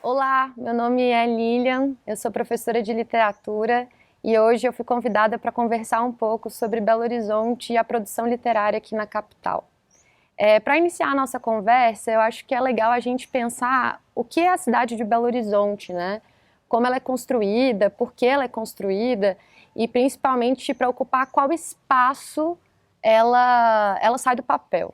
Olá, meu nome é Lilian, eu sou professora de literatura e hoje eu fui convidada para conversar um pouco sobre Belo Horizonte e a produção literária aqui na capital. Para iniciar a nossa conversa, eu acho que é legal a gente pensar o que é a cidade de Belo Horizonte, né? Como ela é construída, por que ela é construída e principalmente te preocupar qual espaço ela sai do papel.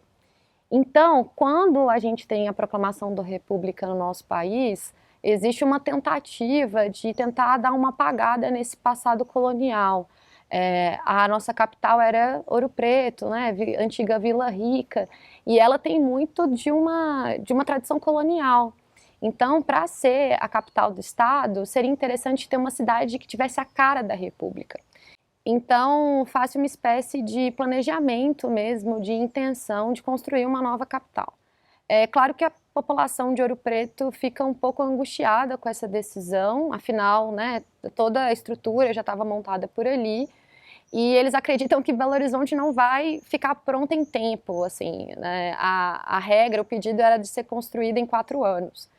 Então, quando a gente tem a proclamação da República no nosso país, existe uma tentativa de tentar dar uma apagada nesse passado colonial. A nossa capital era Ouro Preto, né, antiga Vila Rica, e ela tem muito de uma tradição colonial. Então, para ser a capital do estado, seria interessante ter uma cidade que tivesse a cara da República. Então, faço uma espécie de planejamento mesmo, de intenção de construir uma nova capital. É claro que a população de Ouro Preto fica um pouco angustiada com essa decisão, afinal, né, toda a estrutura já estava montada por ali, e eles acreditam que Belo Horizonte não vai ficar pronta em tempo, assim, né? A regra, o pedido era de ser construída em 4 anos.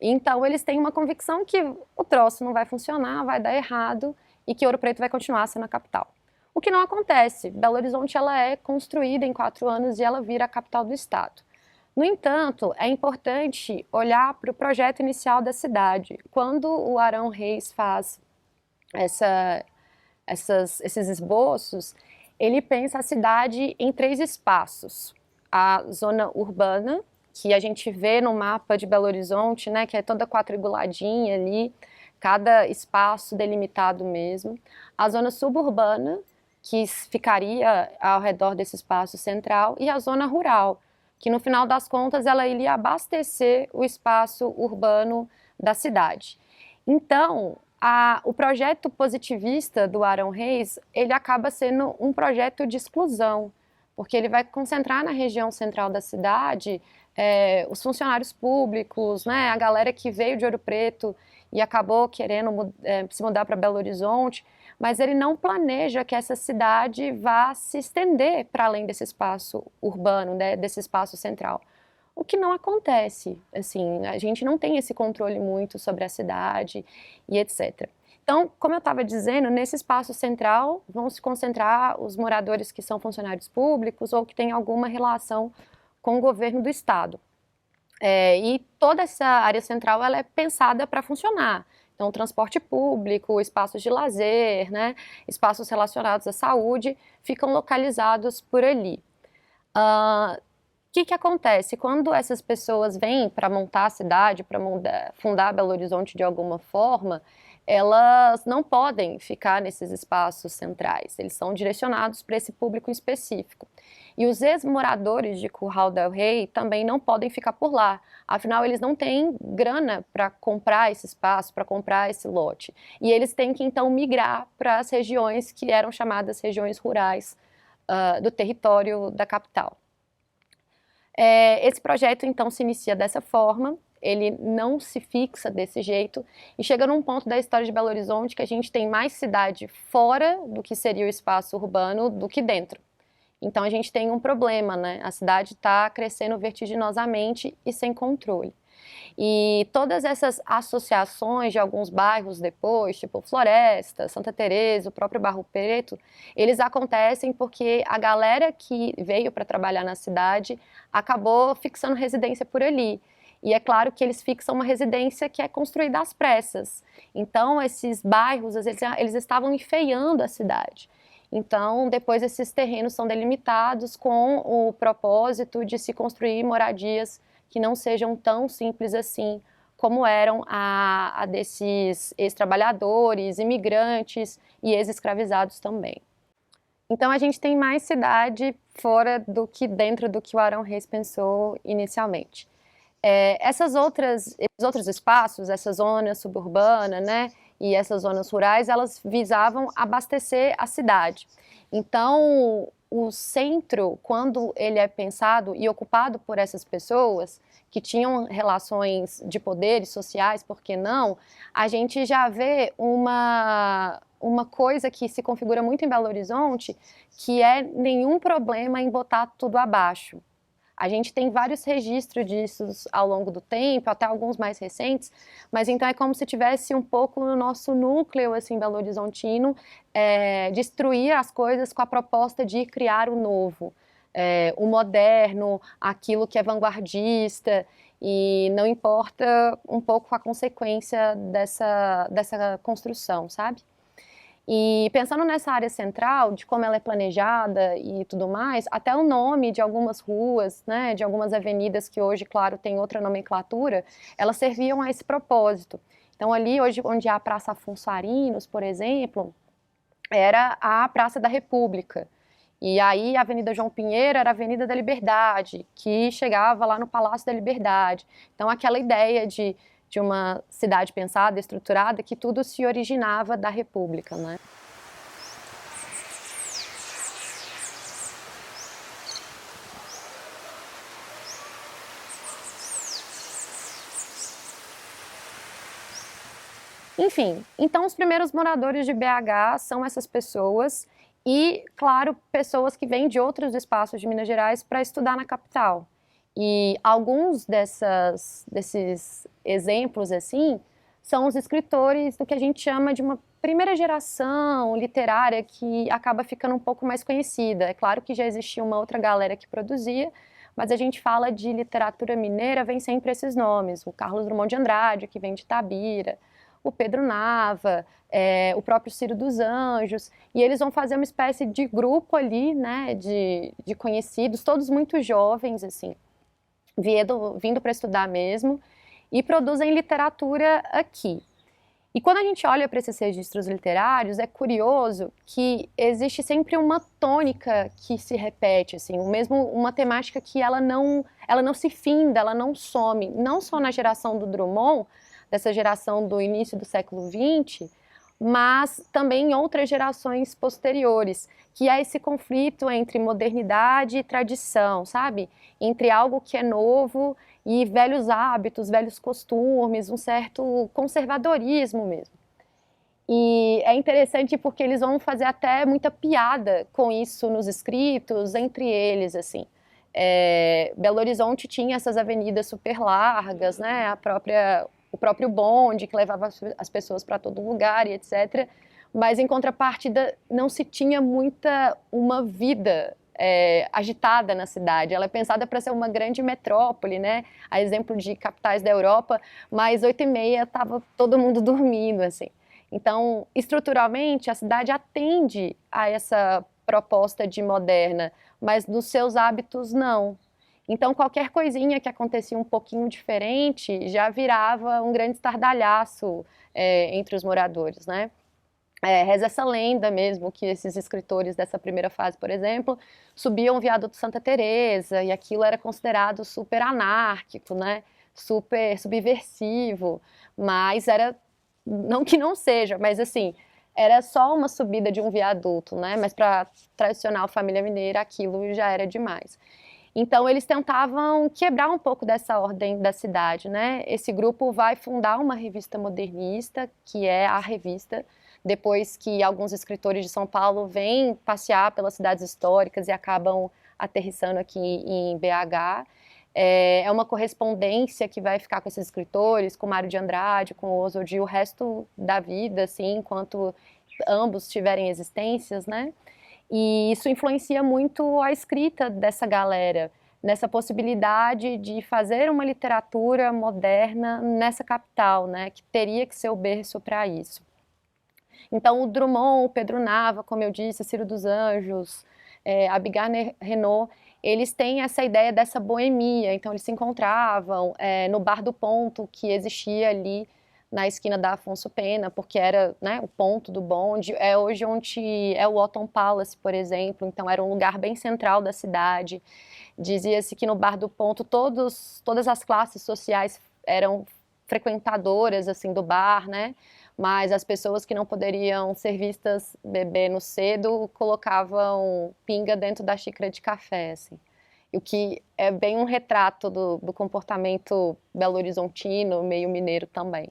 Então, eles têm uma convicção que o troço não vai funcionar, vai dar errado e que Ouro Preto vai continuar sendo a capital. O que não acontece. Belo Horizonte ela é construída em 4 anos e ela vira a capital do estado. No entanto, é importante olhar para o projeto inicial da cidade. Quando o Arão Reis faz esses esboços, ele pensa a cidade em 3 espaços. A zona urbana, que a gente vê no mapa de Belo Horizonte, né, que é toda quadriguladinha ali, cada espaço delimitado mesmo. A zona suburbana, que ficaria ao redor desse espaço central, e a zona rural, que no final das contas ela iria abastecer o espaço urbano da cidade. Então, o projeto positivista do Arão Reis, ele acaba sendo um projeto de exclusão, porque ele vai concentrar na região central da cidade os funcionários públicos, né, a galera que veio de Ouro Preto e acabou querendo se mudar para Belo Horizonte, mas ele não planeja que essa cidade vá se estender para além desse espaço urbano, né, desse espaço central. O que não acontece, assim, a gente não tem esse controle muito sobre a cidade e etc. Então, como eu estava dizendo, nesse espaço central vão se concentrar os moradores que são funcionários públicos ou que têm alguma relação com o governo do estado. E toda essa área central ela é pensada para funcionar. Então, transporte público, espaços de lazer, né, espaços relacionados à saúde ficam localizados por ali. O que acontece? Quando essas pessoas vêm para montar a cidade, para fundar Belo Horizonte de alguma forma, elas não podem ficar nesses espaços centrais, eles são direcionados para esse público específico. E os ex-moradores de Curral del Rei também não podem ficar por lá, afinal eles não têm grana para comprar esse espaço, para comprar esse lote. E eles têm que então migrar para as regiões que eram chamadas regiões rurais do território da capital. Esse projeto, então, se inicia dessa forma, ele não se fixa desse jeito, e chega num ponto da história de Belo Horizonte que a gente tem mais cidade fora do que seria o espaço urbano do que dentro. Então, a gente tem um problema, né? A cidade está crescendo vertiginosamente e sem controle. E todas essas associações de alguns bairros depois, tipo Floresta, Santa Teresa, o próprio Barro Preto, eles acontecem porque a galera que veio para trabalhar na cidade acabou fixando residência por ali. E é claro que eles fixam uma residência que é construída às pressas. Então, esses bairros, eles estavam enfeiando a cidade. Então, depois esses terrenos são delimitados com o propósito de se construir moradias que não sejam tão simples assim como eram a desses ex-trabalhadores, imigrantes e ex-escravizados também. Então a gente tem mais cidade fora do que dentro do que o Arão Reis pensou inicialmente. Esses outros espaços, essa zona suburbana, né, e essas zonas rurais, elas visavam abastecer a cidade. Então, o centro, quando ele é pensado e ocupado por essas pessoas que tinham relações de poderes sociais, por que não, a gente já vê uma coisa que se configura muito em Belo Horizonte, que é nenhum problema em botar tudo abaixo. A gente tem vários registros disso ao longo do tempo, até alguns mais recentes, mas então é como se tivesse um pouco no nosso núcleo, assim, Belo Horizontino, destruir as coisas com a proposta de criar o novo, o moderno, aquilo que é vanguardista, e não importa um pouco a consequência dessa construção, sabe? E pensando nessa área central, de como ela é planejada e tudo mais, até o nome de algumas ruas, né, de algumas avenidas que hoje, claro, tem outra nomenclatura, elas serviam a esse propósito. Então ali, hoje, onde há a Praça Afonso Arinos, por exemplo, era a Praça da República. E aí a Avenida João Pinheiro era a Avenida da Liberdade, que chegava lá no Palácio da Liberdade. Então aquela ideia de uma cidade pensada, estruturada, que tudo se originava da República, né? Enfim, então os primeiros moradores de BH são essas pessoas e, claro, pessoas que vêm de outros espaços de Minas Gerais para estudar na capital. E alguns desses exemplos, assim, são os escritores do que a gente chama de uma primeira geração literária que acaba ficando um pouco mais conhecida. É claro que já existia uma outra galera que produzia, mas a gente fala de literatura mineira, vem sempre esses nomes. O Carlos Drummond de Andrade, que vem de Itabira, o Pedro Nava, o próprio Ciro dos Anjos, e eles vão fazer uma espécie de grupo ali, né, de conhecidos, todos muito jovens, assim, vindo para estudar mesmo, e produzem literatura aqui. E quando a gente olha para esses registros literários, é curioso que existe sempre uma tônica que se repete, assim, uma temática que ela não se finda, ela não some, não só na geração do Drummond, dessa geração do início do século XX, mas também em outras gerações posteriores, que é esse conflito entre modernidade e tradição, sabe? Entre algo que é novo e velhos hábitos, velhos costumes, um certo conservadorismo mesmo. E é interessante porque eles vão fazer até muita piada com isso nos escritos, entre eles, assim. Belo Horizonte tinha essas avenidas super largas, né? O próprio bonde que levava as pessoas para todo lugar e etc. Mas em contrapartida não se tinha uma vida agitada na cidade. Ela é pensada para ser uma grande metrópole, né? A exemplo de capitais da Europa, mas 8h30 estava todo mundo dormindo, assim. Então, estruturalmente, a cidade atende a essa proposta de moderna, mas nos seus hábitos não. Então, qualquer coisinha que acontecia um pouquinho diferente já virava um grande estardalhaço entre os moradores, né? Reza essa lenda mesmo que esses escritores dessa primeira fase, por exemplo, subiam o viaduto Santa Teresa e aquilo era considerado super anárquico, né? Super subversivo, mas era, não que não seja, mas assim, era só uma subida de um viaduto, né? Mas para a tradicional família mineira aquilo já era demais. Então eles tentavam quebrar um pouco dessa ordem da cidade, né? Esse grupo vai fundar uma revista modernista, que é a Revista, depois que alguns escritores de São Paulo vêm passear pelas cidades históricas e acabam aterrissando aqui em BH. É uma correspondência que vai ficar com esses escritores, com Mário de Andrade, com Oswald, o resto da vida, assim, enquanto ambos tiverem existências, né? E isso influencia muito a escrita dessa galera, nessa possibilidade de fazer uma literatura moderna nessa capital, né? Que teria que ser o berço para isso. Então, o Drummond, o Pedro Nava, como eu disse, Ciro dos Anjos, a Bigar Renault, eles têm essa ideia dessa boemia. Então, eles se encontravam no Bar do Ponto, que existia ali na esquina da Afonso Pena, porque era, né, o ponto do bonde. É hoje onde é o Otton Palace, por exemplo. Então, era um lugar bem central da cidade. Dizia-se que no Bar do Ponto todas as classes sociais eram frequentadoras assim do bar, né? Mas as pessoas que não poderiam ser vistas bebendo cedo colocavam pinga dentro da xícara de café, assim. O que é bem um retrato do comportamento belo-horizontino, meio mineiro também.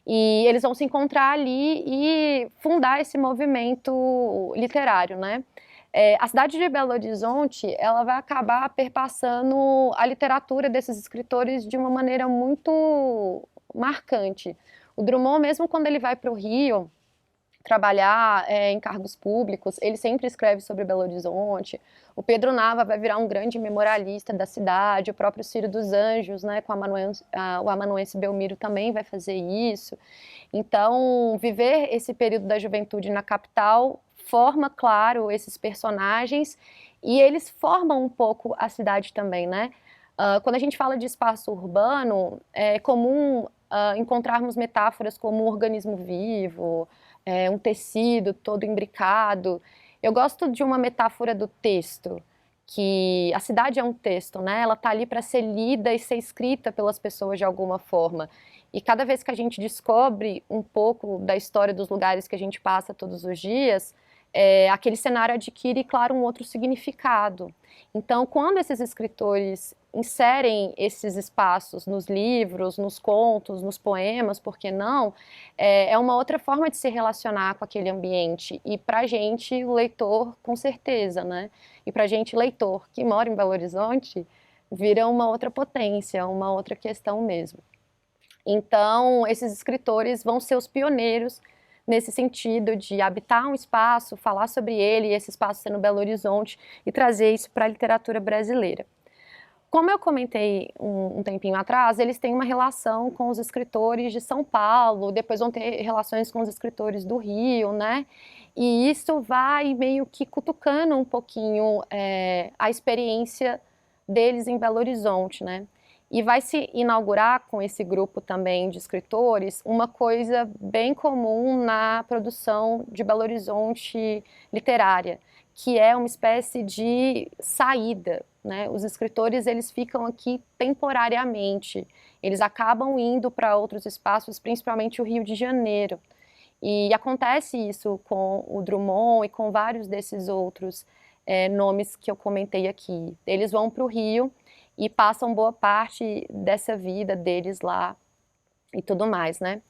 E eles vão se encontrar ali e fundar esse movimento literário, né? A cidade de Belo Horizonte, ela vai acabar perpassando a literatura desses escritores de uma maneira muito marcante. O Drummond, mesmo quando ele vai para o Rio trabalhar em cargos públicos, ele sempre escreve sobre Belo Horizonte. O Pedro Nava vai virar um grande memorialista da cidade, o próprio Ciro dos Anjos, né, com o amanuense Belmiro também vai fazer isso. Então, viver esse período da juventude na capital forma, claro, esses personagens e eles formam um pouco a cidade também, né? Quando a gente fala de espaço urbano, é comum encontrarmos metáforas como um organismo vivo, um tecido todo imbricado. Eu gosto de uma metáfora do texto, que a cidade é um texto, né? Ela está ali para ser lida e ser escrita pelas pessoas de alguma forma. E cada vez que a gente descobre um pouco da história dos lugares que a gente passa todos os dias, aquele cenário adquire, claro, um outro significado. Então, quando esses escritores inserem esses espaços nos livros, nos contos, nos poemas, por que não? É uma outra forma de se relacionar com aquele ambiente. E para a gente, o leitor, com certeza, né? E para a gente, leitor que mora em Belo Horizonte, vira uma outra potência, uma outra questão mesmo. Então, esses escritores vão ser os pioneiros nesse sentido de habitar um espaço, falar sobre ele, e esse espaço sendo Belo Horizonte, e trazer isso para a literatura brasileira. Como eu comentei um tempinho atrás, eles têm uma relação com os escritores de São Paulo, depois vão ter relações com os escritores do Rio, né? E isso vai meio que cutucando um pouquinho a experiência deles em Belo Horizonte, né? E vai se inaugurar com esse grupo também de escritores uma coisa bem comum na produção de Belo Horizonte literária, que é uma espécie de saída, né? Os escritores, eles ficam aqui temporariamente, eles acabam indo para outros espaços, principalmente o Rio de Janeiro. E acontece isso com o Drummond e com vários desses outros nomes que eu comentei aqui. Eles vão para o Rio e passam boa parte dessa vida deles lá e tudo mais, né?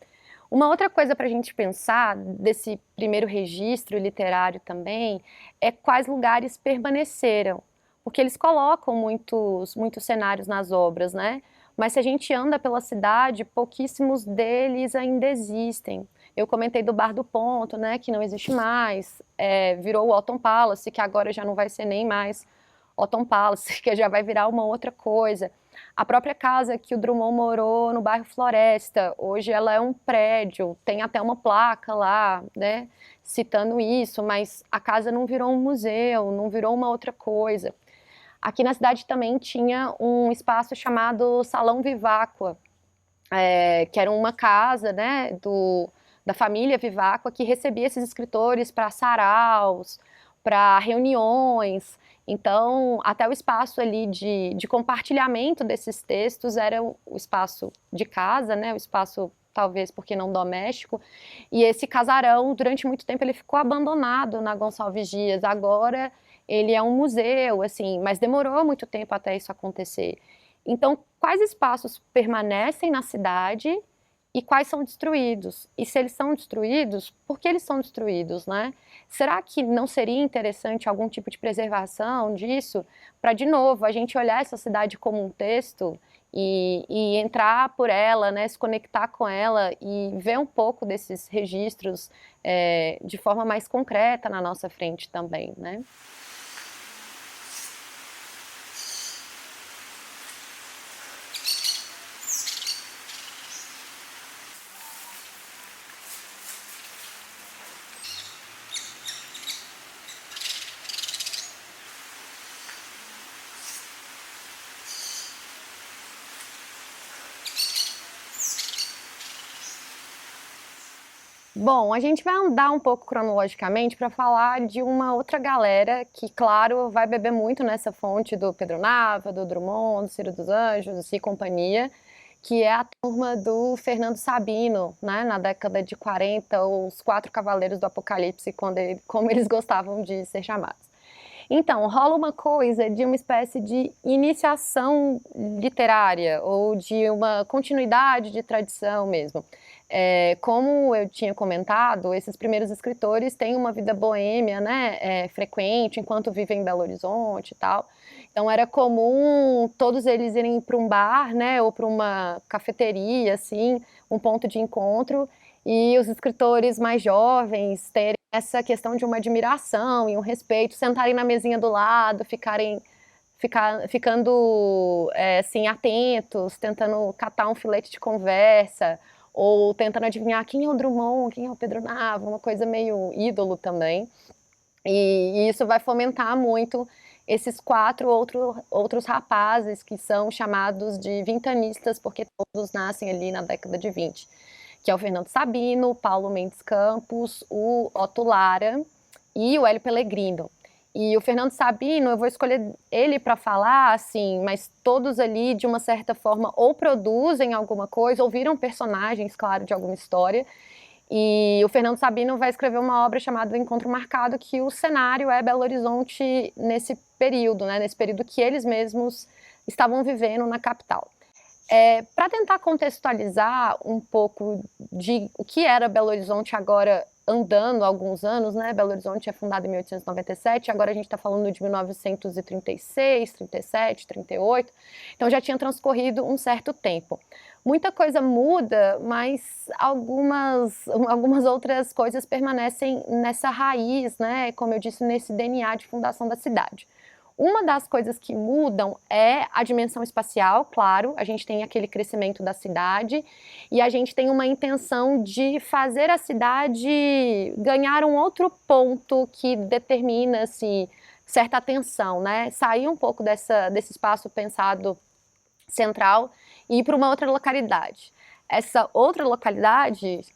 Uma outra coisa para a gente pensar desse primeiro registro literário também é quais lugares permaneceram, porque eles colocam muitos cenários nas obras, né? Mas se a gente anda pela cidade, pouquíssimos deles ainda existem. Eu comentei do Bar do Ponto, né, que não existe mais, virou o Alton Palace, que agora já não vai ser nem mais Alton Palace, que já vai virar uma outra coisa. A própria casa que o Drummond morou no bairro Floresta, hoje ela é um prédio, tem até uma placa lá, né, citando isso, mas a casa não virou um museu, não virou uma outra coisa. Aqui na cidade também tinha um espaço chamado Salão Viváqua, que era uma casa, né, da família Viváqua, que recebia esses escritores para saraus, para reuniões. Então, até o espaço ali de compartilhamento desses textos era o espaço de casa, né, o espaço talvez porque não doméstico, e esse casarão, durante muito tempo, ele ficou abandonado na Gonçalves Dias. Agora ele é um museu, assim, mas demorou muito tempo até isso acontecer. Então, quais espaços permanecem na cidade e quais são destruídos? E se eles são destruídos, por que eles são destruídos, né? Será que não seria interessante algum tipo de preservação disso? Para, de novo, a gente olhar essa cidade como um texto e entrar por ela, né, se conectar com ela e ver um pouco desses registros de forma mais concreta na nossa frente também, né? Bom, a gente vai andar um pouco cronologicamente para falar de uma outra galera que, claro, vai beber muito nessa fonte do Pedro Nava, do Drummond, do Ciro dos Anjos e companhia, que é a turma do Fernando Sabino, né, na década de 40, os Quatro Cavaleiros do Apocalipse, como eles gostavam de ser chamados. Então, rola uma coisa de uma espécie de iniciação literária ou de uma continuidade de tradição mesmo. Como eu tinha comentado, esses primeiros escritores têm uma vida boêmia, né, frequente, enquanto vivem em Belo Horizonte e tal. Então era comum todos eles irem para um bar, né, ou para uma cafeteria, assim, um ponto de encontro, e os escritores mais jovens terem essa questão de uma admiração e um respeito, sentarem na mesinha do lado, ficando assim, atentos, tentando catar um filete de conversa, ou tentando adivinhar quem é o Drummond, quem é o Pedro Nava, uma coisa meio ídolo também. E isso vai fomentar muito esses outros rapazes que são chamados de vintanistas, porque todos nascem ali na década de 20, que é o Fernando Sabino, o Paulo Mendes Campos, o Otto Lara e o Hélio Pellegrino. E o Fernando Sabino, eu vou escolher ele para falar, assim, mas todos ali, de uma certa forma, ou produzem alguma coisa, ou viram personagens, claro, de alguma história. E o Fernando Sabino vai escrever uma obra chamada O Encontro Marcado, que o cenário é Belo Horizonte nesse período, né, nesse período que eles mesmos estavam vivendo na capital. Para tentar contextualizar um pouco de o que era Belo Horizonte agora andando há alguns anos, né? Belo Horizonte é fundado em 1897, agora a gente está falando de 1936, 37, 38, então já tinha transcorrido um certo tempo. Muita coisa muda, mas algumas outras coisas permanecem nessa raiz, né? Como eu disse, nesse DNA de fundação da cidade. Uma das coisas que mudam é a dimensão espacial, claro, a gente tem aquele crescimento da cidade e a gente tem uma intenção de fazer a cidade ganhar um outro ponto que determina-se certa atenção, né? Sair um pouco desse espaço pensado central e ir para uma outra localidade. Essa outra localidade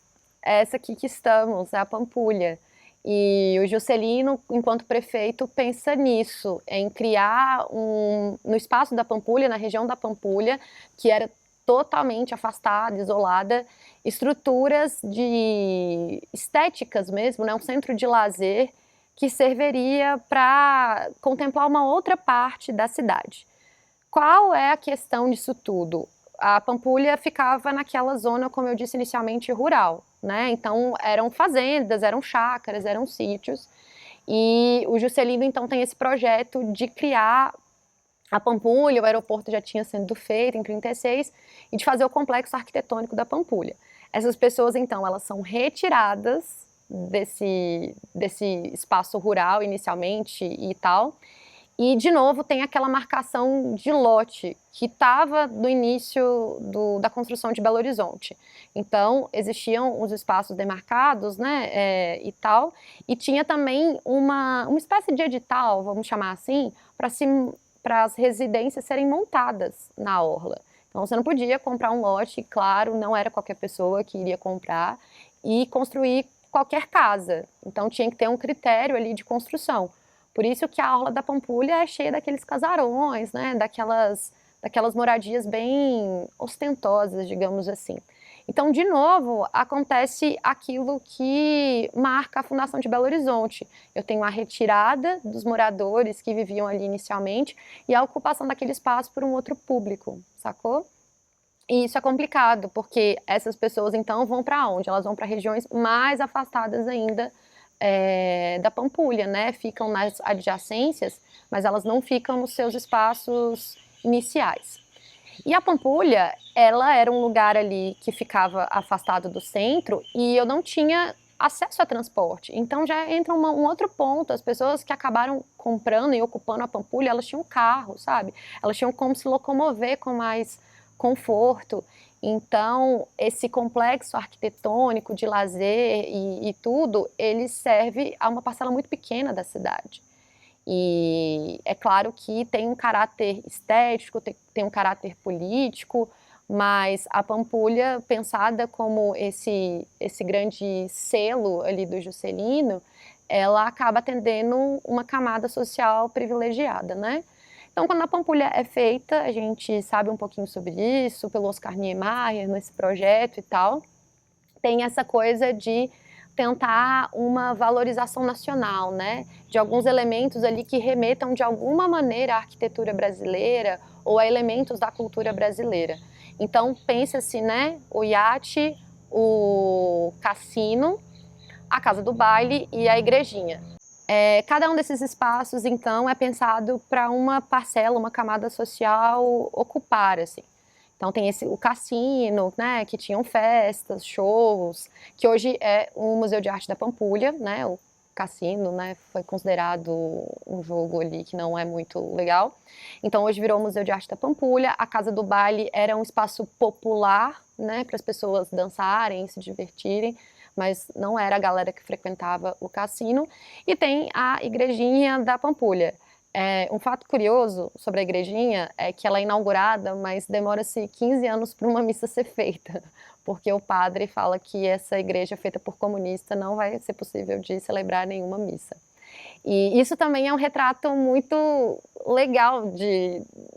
é essa aqui que estamos, é a Pampulha. E o Juscelino, enquanto prefeito, pensa nisso, em criar no espaço da Pampulha, na região da Pampulha, que era totalmente afastada, isolada, estruturas de estéticas mesmo, né, um centro de lazer que serviria para contemplar uma outra parte da cidade. Qual é a questão disso tudo? A Pampulha ficava naquela zona, como eu disse inicialmente, rural, né? Então eram fazendas, eram chácaras, eram sítios. E o Juscelino então tem esse projeto de criar a Pampulha, o aeroporto já tinha sido feito em 36, e de fazer o complexo arquitetônico da Pampulha. Essas pessoas então, elas são retiradas desse espaço rural inicialmente e tal, e, de novo, tem aquela marcação de lote que estava no início da construção de Belo Horizonte. Então, existiam os espaços demarcados, né, e tal, e tinha também uma espécie de edital, vamos chamar assim, para as residências serem montadas na orla. Então, você não podia comprar um lote, claro, não era qualquer pessoa que iria comprar, e construir qualquer casa. Então, tinha que ter um critério ali de construção. Por isso que a orla da Pampulha é cheia daqueles casarões, né, daquelas moradias bem ostentosas, digamos assim. Então, de novo, acontece aquilo que marca a fundação de Belo Horizonte. Eu tenho a retirada dos moradores que viviam ali inicialmente e a ocupação daquele espaço por um outro público, sacou? E isso é complicado, porque essas pessoas, então, vão para onde? Elas vão para regiões mais afastadas ainda da Pampulha, né? Ficam nas adjacências, mas elas não ficam nos seus espaços iniciais. E a Pampulha, ela era um lugar ali que ficava afastado do centro e eu não tinha acesso a transporte. Então já entra um outro ponto, as pessoas que acabaram comprando e ocupando a Pampulha, elas tinham carro, sabe? Elas tinham como se locomover com mais conforto. Então, esse complexo arquitetônico de lazer e tudo, ele serve a uma parcela muito pequena da cidade. E é claro que tem um caráter estético, tem um caráter político, mas a Pampulha, pensada como esse grande selo ali do Juscelino, ela acaba atendendo uma camada social privilegiada, né? Então, quando a Pampulha é feita, a gente sabe um pouquinho sobre isso, pelo Oscar Niemeyer, nesse projeto e tal, tem essa coisa de tentar uma valorização nacional, né? De alguns elementos ali que remetam de alguma maneira à arquitetura brasileira ou a elementos da cultura brasileira. Então, pensa-se, né, o iate o cassino, a casa do baile e a igrejinha. Cada um desses espaços, então, é pensado para uma parcela, uma camada social ocupar, assim. Então tem o cassino, né, que tinham festas, shows, que hoje é o Museu de Arte da Pampulha, né, o cassino, né, foi considerado um jogo ali que não é muito legal. Então hoje virou o Museu de Arte da Pampulha. A Casa do Baile era um espaço popular, né, para as pessoas dançarem, se divertirem, mas não era a galera que frequentava o cassino. E tem a Igrejinha da Pampulha. Um fato curioso sobre a igrejinha é que ela é inaugurada, mas demora-se 15 anos para uma missa ser feita, porque o padre fala que essa igreja feita por comunista não vai ser possível de celebrar nenhuma missa. E isso também é um retrato muito legal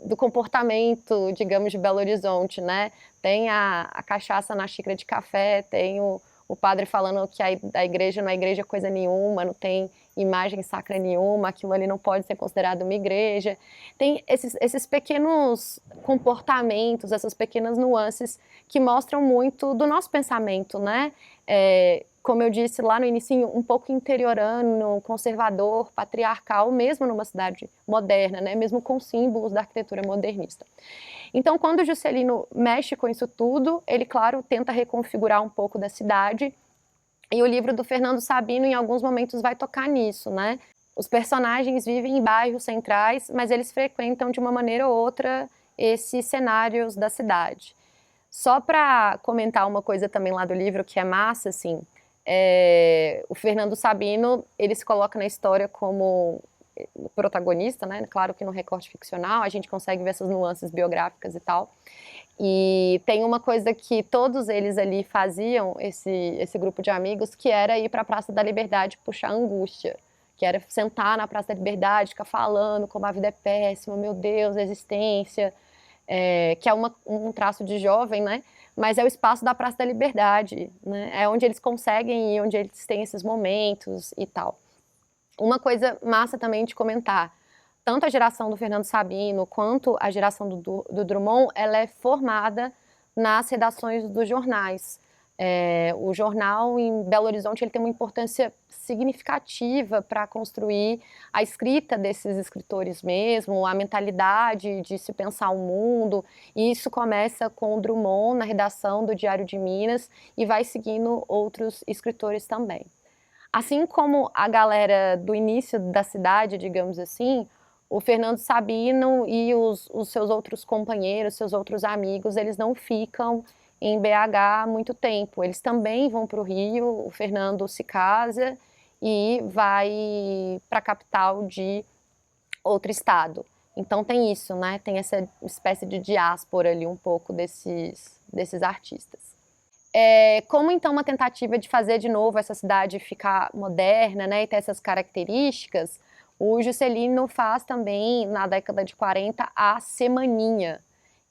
do comportamento, digamos, de Belo Horizonte, né? Tem a cachaça na xícara de café, tem o padre falando que a igreja não é igreja coisa nenhuma, não tem imagem sacra nenhuma, aquilo ali não pode ser considerado uma igreja. Tem esses pequenos comportamentos, essas pequenas nuances que mostram muito do nosso pensamento, né? Como eu disse lá no início, um pouco interiorano, conservador, patriarcal, mesmo numa cidade moderna, né? Mesmo com símbolos da arquitetura modernista. Então, quando o Juscelino mexe com isso tudo, ele, claro, tenta reconfigurar um pouco da cidade, e o livro do Fernando Sabino, em alguns momentos, vai tocar nisso, né? Os personagens vivem em bairros centrais, mas eles frequentam, de uma maneira ou outra, esses cenários da cidade. Só para comentar uma coisa também lá do livro, que é massa, assim, o Fernando Sabino, ele se coloca na história como protagonista, né? Claro que no recorte ficcional a gente consegue ver essas nuances biográficas e tal. E tem uma coisa que todos eles ali faziam, esse grupo de amigos, que era ir para a Praça da Liberdade puxar angústia, que era sentar na Praça da Liberdade, ficar falando como a vida é péssima, meu Deus, a existência, que é um traço de jovem, né? Mas é o espaço da Praça da Liberdade, né? É onde eles conseguem ir, onde eles têm esses momentos e tal. Uma coisa massa também de comentar, tanto a geração do Fernando Sabino quanto a geração do Drummond, ela é formada nas redações dos jornais. O jornal em Belo Horizonte ele tem uma importância significativa para construir a escrita desses escritores mesmo, a mentalidade de se pensar o mundo. E isso começa com o Drummond na redação do Diário de Minas e vai seguindo outros escritores também. Assim como a galera do início da cidade, digamos assim, o Fernando Sabino e os seus outros companheiros, seus outros amigos, eles não ficam em BH há muito tempo. Eles também vão para o Rio, o Fernando se casa e vai para a capital de outro estado. Então tem isso, né? Tem essa espécie de diáspora ali um pouco desses artistas. Como então uma tentativa de fazer de novo essa cidade ficar moderna, né, e ter essas características, o Juscelino faz também, na década de 40, a Semaninha.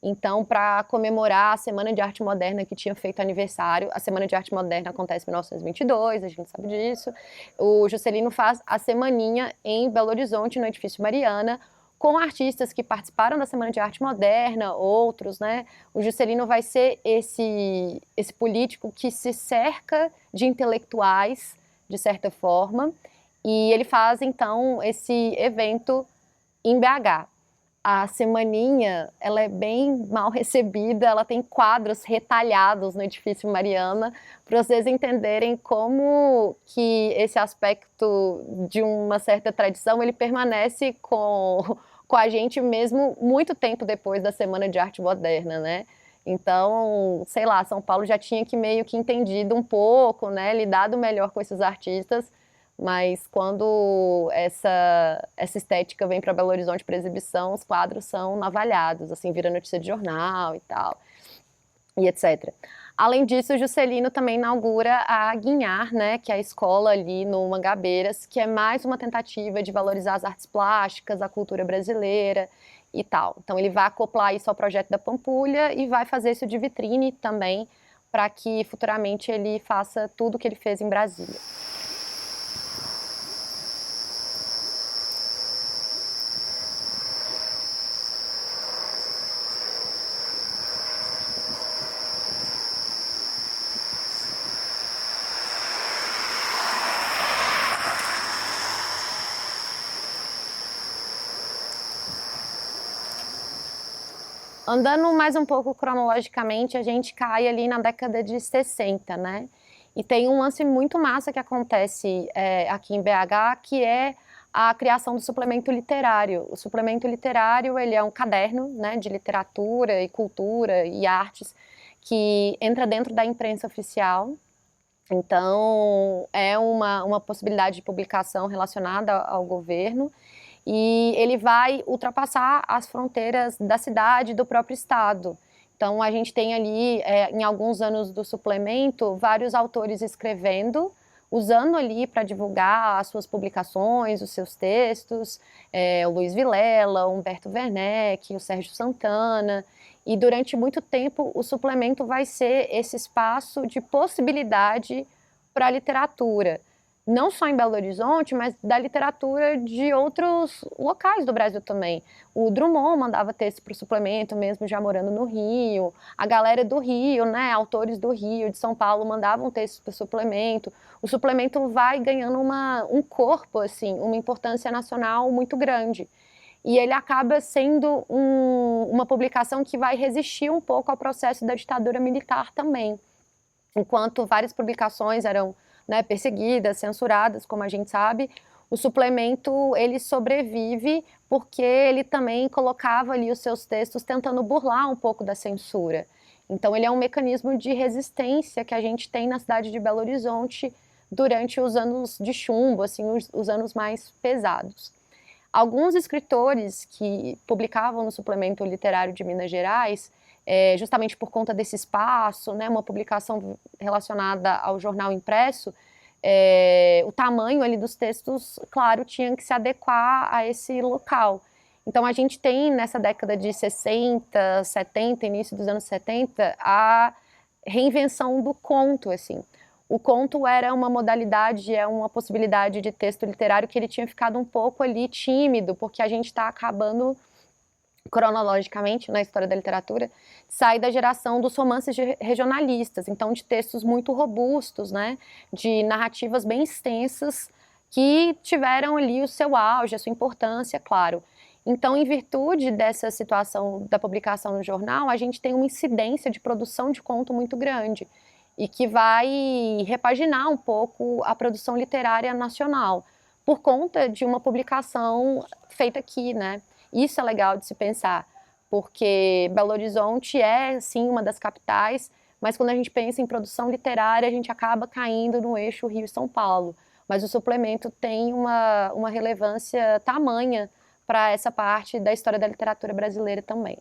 Então, para comemorar a Semana de Arte Moderna que tinha feito aniversário, a Semana de Arte Moderna acontece em 1922, a gente sabe disso, o Juscelino faz a Semaninha em Belo Horizonte, no Edifício Mariana, com artistas que participaram da Semana de Arte Moderna, outros, né? O Juscelino vai ser esse político que se cerca de intelectuais, de certa forma, e ele faz, então, esse evento em BH. A Semaninha, ela é bem mal recebida, ela tem quadros retalhados no Edifício Mariana, para vocês entenderem como que esse aspecto de uma certa tradição, ele permanece com a gente mesmo muito tempo depois da Semana de Arte Moderna, né? Então, sei lá, São Paulo já tinha que meio que entendido um pouco, né, lidado melhor com esses artistas, mas quando essa estética vem para Belo Horizonte para exibição, os quadros são navalhados, assim, vira notícia de jornal e tal, e etc. Além disso, o Juscelino também inaugura a Guinhar, né, que é a escola ali no Mangabeiras, que é mais uma tentativa de valorizar as artes plásticas, a cultura brasileira e tal. Então ele vai acoplar isso ao projeto da Pampulha e vai fazer isso de vitrine também, para que futuramente ele faça tudo o que ele fez em Brasília. Andando mais um pouco cronologicamente, a gente cai ali na década de 60, né? E tem um lance muito massa que acontece aqui em BH, que é a criação do suplemento literário. O suplemento literário, ele é um caderno, né, de literatura e cultura e artes que entra dentro da imprensa oficial. Então, é uma possibilidade de publicação relacionada ao governo e ele vai ultrapassar as fronteiras da cidade e do próprio estado. Então, a gente tem ali, em alguns anos do suplemento, vários autores escrevendo, usando ali para divulgar as suas publicações, os seus textos, o Luiz Vilela, o Humberto Werneck, o Sérgio Santana, e durante muito tempo o suplemento vai ser esse espaço de possibilidade para a literatura, não só em Belo Horizonte, mas da literatura de outros locais do Brasil também. O Drummond mandava texto para o suplemento, mesmo já morando no Rio. A galera do Rio, né, autores do Rio, de São Paulo, mandavam textos para o suplemento. O suplemento vai ganhando um corpo, assim, uma importância nacional muito grande. E ele acaba sendo uma publicação que vai resistir um pouco ao processo da ditadura militar também. Enquanto várias publicações eram, né, perseguidas, censuradas, como a gente sabe, o suplemento ele sobrevive porque ele também colocava ali os seus textos tentando burlar um pouco da censura. Então ele é um mecanismo de resistência que a gente tem na cidade de Belo Horizonte durante os anos de chumbo, assim, os anos mais pesados. Alguns escritores que publicavam no Suplemento Literário de Minas Gerais, justamente por conta desse espaço, né, uma publicação relacionada ao jornal impresso, o tamanho ali dos textos, claro, tinha que se adequar a esse local. Então a gente tem nessa década de 60, 70, início dos anos 70, a reinvenção do conto, assim. O conto era uma modalidade, é uma possibilidade de texto literário que ele tinha ficado um pouco ali tímido, porque a gente está acabando cronologicamente na história da literatura, sai da geração dos romances regionalistas, então de textos muito robustos, né, de narrativas bem extensas que tiveram ali o seu auge, a sua importância, claro. Então, em virtude dessa situação da publicação no jornal, a gente tem uma incidência de produção de conto muito grande e que vai repaginar um pouco a produção literária nacional, por conta de uma publicação feita aqui, né? Isso é legal de se pensar, porque Belo Horizonte é, sim, uma das capitais, mas quando a gente pensa em produção literária, a gente acaba caindo no eixo Rio-São Paulo. Mas o suplemento tem uma relevância tamanha para essa parte da história da literatura brasileira também.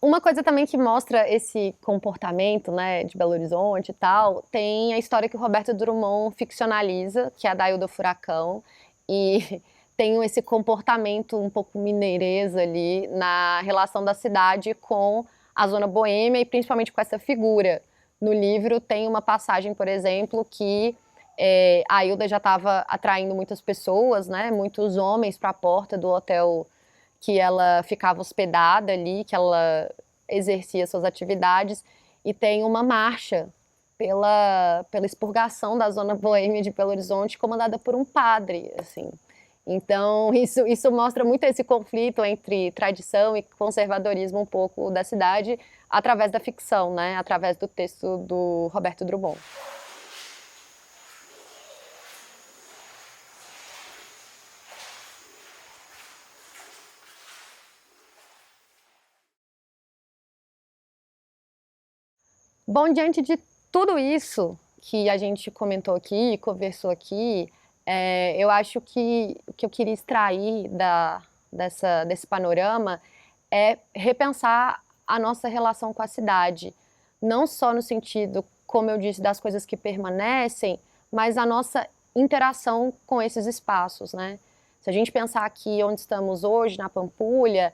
Uma coisa também que mostra esse comportamento, né, de Belo Horizonte e tal, tem a história que o Roberto Drummond ficcionaliza, que é a da Ilha do Furacão, e tem esse comportamento um pouco mineirês ali na relação da cidade com a zona boêmia e principalmente com essa figura. No livro tem uma passagem, por exemplo, que a Hilda já estava atraindo muitas pessoas, né, muitos homens para a porta do hotel que ela ficava hospedada ali, que ela exercia suas atividades, e tem uma marcha pela expurgação da zona boêmia de Belo Horizonte, comandada por um padre, assim. Então, isso mostra muito esse conflito entre tradição e conservadorismo um pouco da cidade, através da ficção, né? Através do texto do Roberto Drummond. Bom, diante de tudo isso que a gente comentou aqui, conversou aqui, eu acho que o que eu queria extrair desse panorama é repensar a nossa relação com a cidade. Não só no sentido, como eu disse, das coisas que permanecem, mas a nossa interação com esses espaços, né? Se a gente pensar aqui onde estamos hoje, na Pampulha,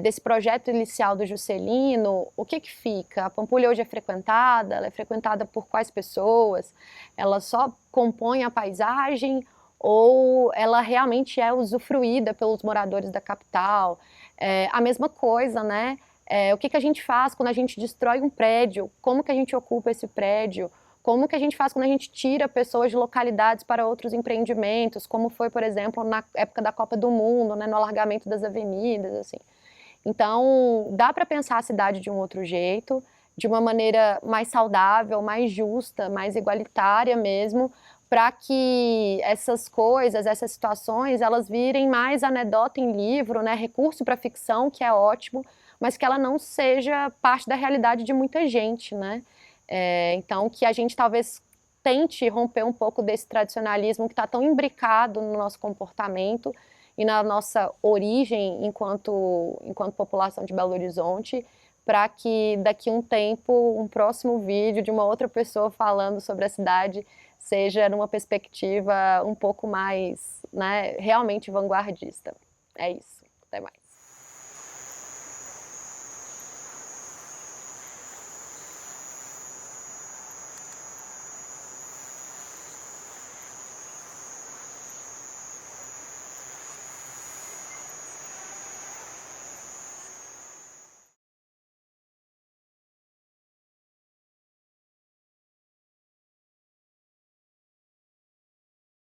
desse projeto inicial do Juscelino, o que fica? A Pampulha hoje é frequentada, ela é frequentada por quais pessoas? Ela só compõe a paisagem ou ela realmente é usufruída pelos moradores da capital? A mesma coisa, né? O que a gente faz quando a gente destrói um prédio? Como que a gente ocupa esse prédio? Como que a gente faz quando a gente tira pessoas de localidades para outros empreendimentos, como foi, por exemplo, na época da Copa do Mundo, né, no alargamento das avenidas, assim. Então, dá para pensar a cidade de um outro jeito, de uma maneira mais saudável, mais justa, mais igualitária mesmo, para que essas coisas, essas situações, elas virem mais anedota em livro, né, recurso para ficção, que é ótimo, mas que ela não seja parte da realidade de muita gente, né? Então, que a gente talvez tente romper um pouco desse tradicionalismo que está tão imbricado no nosso comportamento e na nossa origem enquanto população de Belo Horizonte, para que daqui a um tempo, um próximo vídeo de uma outra pessoa falando sobre a cidade seja numa perspectiva um pouco mais, né, realmente vanguardista. É isso. Até mais.